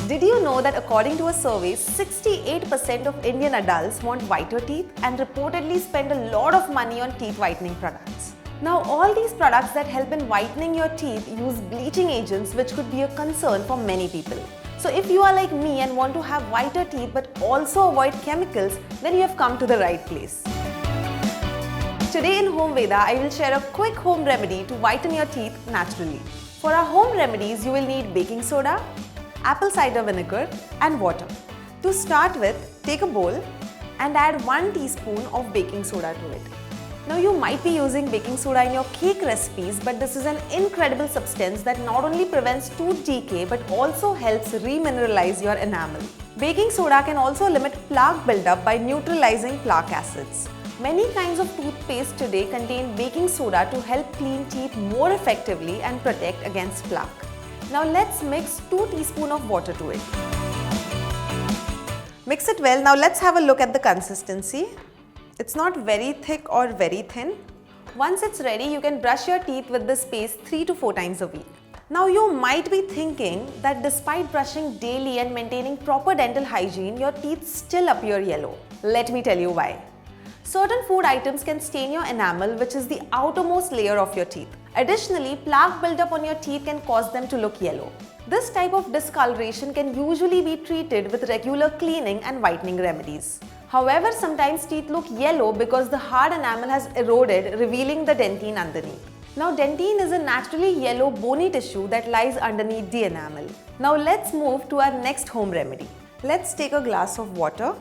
Did you know that according to a survey, 68% of Indian adults want whiter teeth and reportedly spend a lot of money on teeth whitening products? Now, all these products that help in whitening your teeth use bleaching agents, which could be a concern for many people. So if you are like me and want to have whiter teeth but also avoid chemicals, then you have come to the right place. Today in Homeveda, I will share a quick home remedy to whiten your teeth naturally. For our home remedies, you will need baking soda, apple cider vinegar and water. To start with, take a bowl and add 1 teaspoon of baking soda to it. Now you might be using baking soda in your cake recipes, but this is an incredible substance that not only prevents tooth decay but also helps remineralize your enamel. Baking soda can also limit plaque buildup by neutralizing plaque acids. Many kinds of toothpaste today contain baking soda to help clean teeth more effectively and protect against plaque. Now let's mix 2 teaspoons of water to it. Mix it well. Now let's have a look at the consistency. It's not very thick or very thin. Once it's ready, you can brush your teeth with this paste 3 to 4 times a week. Now you might be thinking that despite brushing daily and maintaining proper dental hygiene, your teeth still appear yellow. Let me tell you why. Certain food items can stain your enamel, which is the outermost layer of your teeth. Additionally, plaque buildup on your teeth can cause them to look yellow. This type of discoloration can usually be treated with regular cleaning and whitening remedies. However, sometimes teeth look yellow because the hard enamel has eroded, revealing the dentine underneath. Now, dentine is a naturally yellow bony tissue that lies underneath the enamel. Now, let's move to our next home remedy. Let's take a glass of water.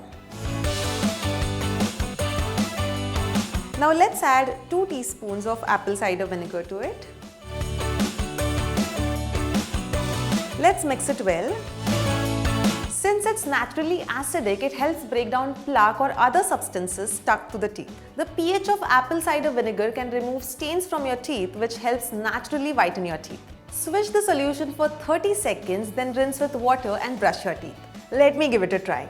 Now let's add 2 teaspoons of apple cider vinegar to it. Let's mix it well. Since it's naturally acidic, it helps break down plaque or other substances stuck to the teeth. The pH of apple cider vinegar can remove stains from your teeth, which helps naturally whiten your teeth. Switch the solution for 30 seconds, then rinse with water and brush your teeth. Let me give it a try.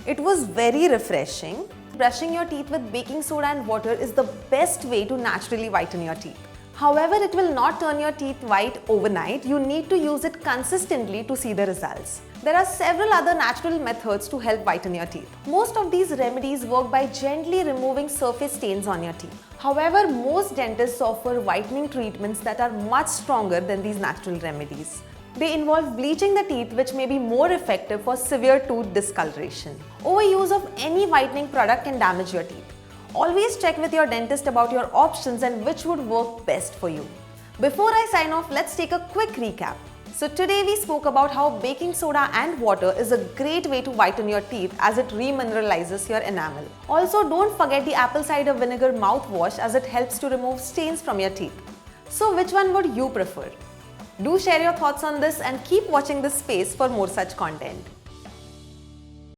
It was very refreshing. Brushing your teeth with baking soda and water is the best way to naturally whiten your teeth. However, it will not turn your teeth white overnight. You need to use it consistently to see the results. There are several other natural methods to help whiten your teeth. Most of these remedies work by gently removing surface stains on your teeth. However, most dentists offer whitening treatments that are much stronger than these natural remedies. They involve bleaching the teeth, which may be more effective for severe tooth discoloration. Overuse of any whitening product can damage your teeth. Always check with your dentist about your options and which would work best for you. Before I sign off, let's take a quick recap. So today we spoke about how baking soda and water is a great way to whiten your teeth as it remineralizes your enamel. Also, don't forget the apple cider vinegar mouthwash as it helps to remove stains from your teeth. So which one would you prefer? Do share your thoughts on this and keep watching this space for more such content.